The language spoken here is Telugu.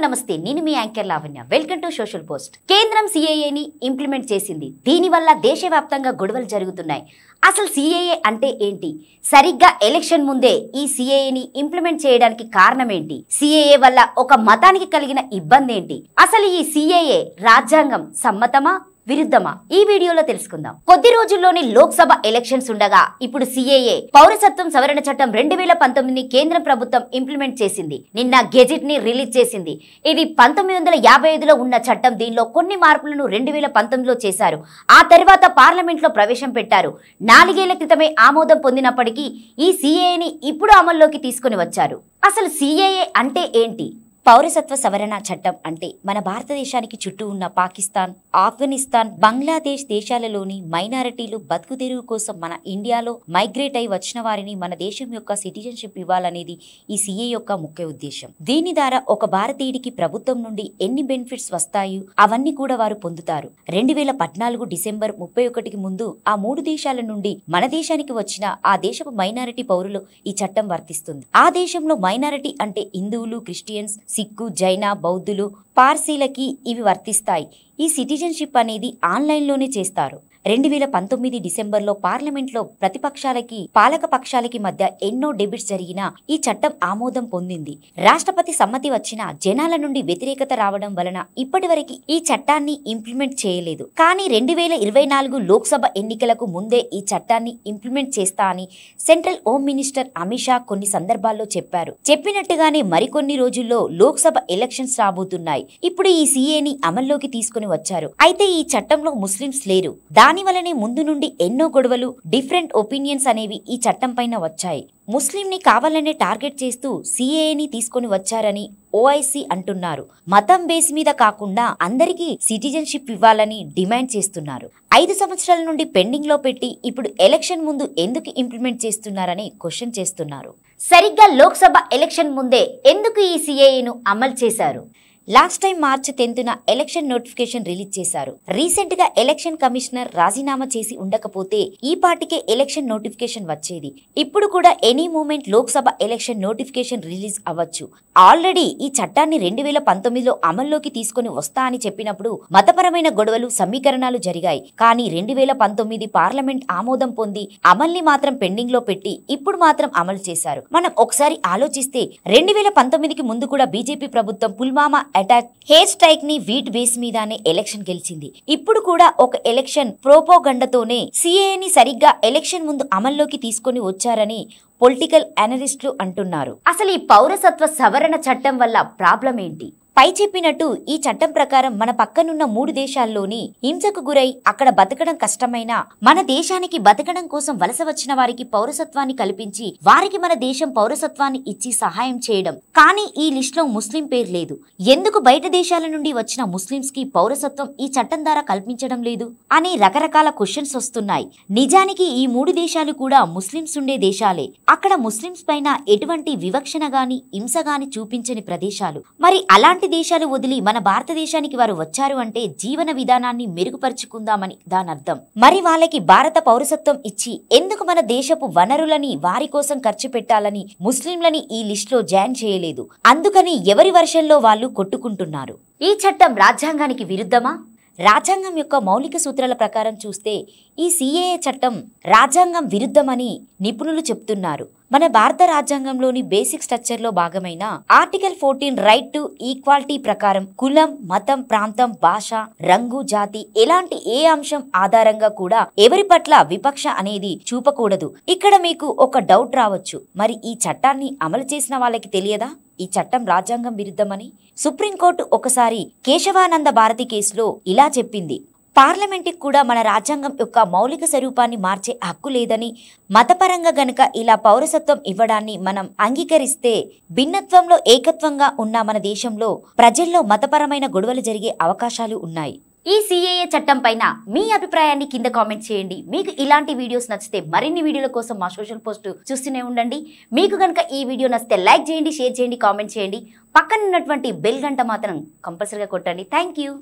నమస్తే నేను మీ anchor Lavanya welcome to social post కేంద్రం సిఏఏ ని ఇంప్లిమెంట్ చేసింది దీనివల్ల దేశవ్యాప్తంగా గొడవలు జరుగుతున్నాయి అసలు సిఏఏ అంటే ఏంటి సరిగ్గా ఎలక్షన్ ముందే ఈ సిఏఏ ని ఇంప్లిమెంట్ చేయడానికి కారణం ఏంటి సిఏఏ వల్ల ఒక మతానికి కలిగిన ఇబ్బంది ఏంటి అసలు ఈ సిఏఏ రాజ్యాంగం సమ్మతమా విరుద్ధమా ఈ వీడియోలో తెలుసుకుందాం కొద్ది రోజుల్లోనే లోక్సభ ఎలక్షన్స్ ఉండగా ఇప్పుడు సిఏఏ పౌరసత్వం సవరణ చట్టం 2019 కేంద్ర ప్రభుత్వం ఇంప్లిమెంట్ చేసింది నిన్న గెజెట్ ని రిలీజ్ చేసింది ఇది 1955లో ఉన్న చట్టం దీనిలో కొన్ని మార్పులను 2019లో చేశారు ఆ తర్వాత పార్లమెంట్ లో ప్రవేశం పెట్టారు 4 ఏళ్ల క్రితమే ఆమోదం పొందినప్పటికీ ఈ సిఏఏని ఇప్పుడు అమల్లోకి తీసుకొని వచ్చారు అసలు సిఏఏ అంటే ఏంటి పౌరసత్వ సవరణ చట్టం అంటే మన భారతదేశానికి చుట్టూ ఉన్న పాకిస్తాన్ ఆఫ్ఘనిస్తాన్ బంగ్లాదేశ్ దేశాలలోని మైనారిటీలు బతుకు తెరువు కోసం మన ఇండియాలో మైగ్రేట్ అయి వచ్చిన వారిని మన దేశం యొక్క సిటిజన్షిప్ ఇవ్వాలనేది ఈ సిఏ యొక్క ముఖ్య ఉద్దేశం దీని ద్వారా ఒక భారతీయుడికి ప్రభుత్వం నుండి ఎన్ని బెనిఫిట్స్ వస్తాయో అవన్నీ కూడా వారు పొందుతారు 2014 డిసెంబర్ 31కి ముందు ఆ 3 దేశాల నుండి మన దేశానికి వచ్చిన ఆ దేశపు మైనారిటీ పౌరులు ఈ చట్టం వర్తిస్తుంది ఆ దేశంలో మైనారిటీ అంటే హిందువులు క్రిస్టియన్స్ సిక్కు జైన బౌద్ధులు పార్సీలకి ఇవి వర్తిస్తాయి ఈ సిటిజన్షిప్ అనేది ఆన్లైన్లోనే చేస్తారు 2019 డిసెంబర్లో పార్లమెంట్లో ప్రతిపక్షాలకి పాలక పక్షాలకి మధ్య ఎన్నో డెబిట్స్ జరిగినా ఈ చట్టం ఆమోదం పొందింది రాష్ట్రపతి సమ్మతి వచ్చిన జనాల నుండి వ్యతిరేకత రావడం వలన ఇప్పటివరకు ఈ చట్టాన్ని ఇంప్లిమెంట్ చేయలేదు కానీ 2024 లోక్సభ ఎన్నికలకు ముందే ఈ చట్టాన్ని ఇంప్లిమెంట్ చేస్తా అని central home minister Amit Shah కొన్ని సందర్భాల్లో చెప్పారు చెప్పినట్టుగానే మరికొన్ని రోజుల్లో లోక్సభ ఎలక్షన్స్ రాబోతున్నాయి ఇప్పుడు ఈ సిఏని అమల్లోకి తీసుకుని వచ్చారు అయితే ఈ చట్టంలో ముస్లింస్ లేరు దాని వల్లనే ముందు నుండి ఎన్నో గొడవలు డిఫరెంట్ ఒపీనియన్స్ అనేవి ఈ చట్టం పైన వచ్చాయి ముస్లిం ని కావాలనే టార్గెట్ చేస్తూ సిఏఏని తీసుకొని వచ్చారని ఓఐసి అంటున్నారు మతం బేస్ మీద కాకుండా అందరికీ సిటిజన్షిప్ ఇవ్వాలని డిమాండ్ చేస్తున్నారు 5 సంవత్సరాల నుండి పెండింగ్ లో పెట్టి ఇప్పుడు ఎలక్షన్ ముందు ఎందుకు ఇంప్లిమెంట్ చేస్తున్నారని క్వశ్చన్ చేస్తున్నారు సరిగ్గా లోక్సభ ఎలక్షన్ ముందే ఎందుకు ఈ సిఏఏను అమలు చేశారు లాస్ట్ టైం మార్చి 10న ఎలక్షన్ నోటిఫికేషన్ రిలీజ్ చేశారు రీసెంట్ గా ఎలక్షన్ కమిషనర్ రాజీనామా చేసి ఉండకపోతే ఈ పార్టీకే ఎలక్షన్ నోటిఫికేషన్ వచ్చేది ఇప్పుడు కూడా any moment Lok Sabha election notification release అవ్వచ్చు ఆల్రెడీ ఈ చట్టాన్ని 2019లో అమల్లోకి తీసుకొని వస్తా అని చెప్పినప్పుడు మతపరమైన గొడవలు సమీకరణాలు జరిగాయి కానీ 2019 పార్లమెంట్ ఆమోదం పొంది అమల్ని మాత్రం పెండింగ్ లో పెట్టి ఇప్పుడు మాత్రం అమలు చేశారు మనం ఒకసారి ఆలోచిస్తే 2019కి ముందు కూడా బీజేపీ ప్రభుత్వం పుల్వామా అటాక్ హెయిర్ స్ట్రైక్ ని వీట్ బేస్ మీదనే ఎలక్షన్ గెలిచింది ఇప్పుడు కూడా ఒక ఎలక్షన్ ప్రోపోగండతోనే సిఏని సరిగ్గా ఎలక్షన్ ముందు అమల్లోకి తీసుకొని వచ్చారని పొలిటికల్ అనలిస్టులు అంటున్నారు అసలు ఈ పౌరసత్వ సవరణ చట్టం వల్ల ప్రాబ్లం ఏంటి పై చెప్పినట్టు ఈ చట్టం ప్రకారం మన పక్కనున్న 3 దేశాల్లోని హింసకు గురై అక్కడ బతకడం కష్టమైనా మన దేశానికి బతకడం కోసం వలస వచ్చిన వారికి పౌరసత్వాన్ని కల్పించి వారికి మన దేశం పౌరసత్వాన్ని ఇచ్చి సహాయం చేయడం కానీ ఈ లిస్ట్ లో ముస్లిం పేరు లేదు ఎందుకు బయట దేశాల నుండి వచ్చిన ముస్లింస్ కి పౌరసత్వం ఈ చట్టం ద్వారా కల్పించడం లేదు అని రకరకాల క్వశ్చన్స్ వస్తున్నాయి నిజానికి ఈ 3 దేశాలు కూడా ముస్లింస్ ఉండే దేశాలే అక్కడ ముస్లింస్ పైన ఎటువంటి వివక్షణ గాని హింస గాని చూపించని ప్రదేశాలు మరి అలాంటి దేశాలు వదిలి మన భారతదేశానికి వారు వచ్చారు అంటే జీవన విధానాన్ని మెరుగుపరుచుకుందామని దానర్థం మరి వాళ్ళకి భారత పౌరసత్వం ఇచ్చి ఎందుకు మన దేశపు వనరులని వారి కోసం ఖర్చు పెట్టాలని ముస్లింలని ఈ లిస్ట్ లో జాయిన్ చేయలేదు అందుకని ఎవరి వర్షంలో వాళ్ళు కొట్టుకుంటున్నారు ఈ చట్టం రాజ్యాంగానికి విరుద్ధమా రాజ్యాంగం యొక్క మౌలిక సూత్రాల ప్రకారం చూస్తే ఈ సిఏఏ చట్టం రాజ్యాంగం విరుద్ధమని నిపుణులు చెప్తున్నారు మన భారత రాజ్యాంగంలోని బేసిక్ స్ట్రక్చర్ లో భాగమైన ఆర్టికల్ 14 రైట్ టు ఈక్వాలిటీ ప్రకారం కులం మతం ప్రాంతం భాష రంగు జాతి ఎలాంటి ఏ అంశం ఆధారంగా కూడా ఎవరి పట్ల వివక్ష అనేది చూపకూడదు ఇక్కడ మీకు ఒక డౌట్ రావచ్చు మరి ఈ చట్టాన్ని అమలు చేసిన వాళ్ళకి తెలియదా ఈ చట్టం రాజ్యాంగం విరుద్ధమని సుప్రీంకోర్టు ఒకసారి కేశవానంద భారతి కేసులో ఇలా చెప్పింది పార్లమెంట్కి కూడా మన రాజ్యాంగం యొక్క మౌలిక స్వరూపాన్ని మార్చే హక్కు లేదని మతపరంగా గనుక ఇలా పౌరసత్వం ఇవ్వడాన్ని మనం అంగీకరిస్తే భిన్నత్వంలో ఏకత్వంగా ఉన్న మన దేశంలో ప్రజల్లో మతపరమైన గొడవలు జరిగే అవకాశాలు ఉన్నాయి ఈ సిఏఏ చట్టం పైన మీ అభిప్రాయాన్ని కింద కామెంట్ చేయండి మీకు ఇలాంటి వీడియోస్ నచ్చితే మరిన్ని వీడియోల కోసం మా సోషల్ పోస్ట్ చూస్తూనే ఉండండి మీకు గనుక ఈ వీడియో నచ్చితే లైక్ చేయండి షేర్ చేయండి కామెంట్ చేయండి పక్కన ఉన్నటువంటి బెల్ గంట మాత్రం కంపల్సరీగా కొట్టండి థ్యాంక్ యూ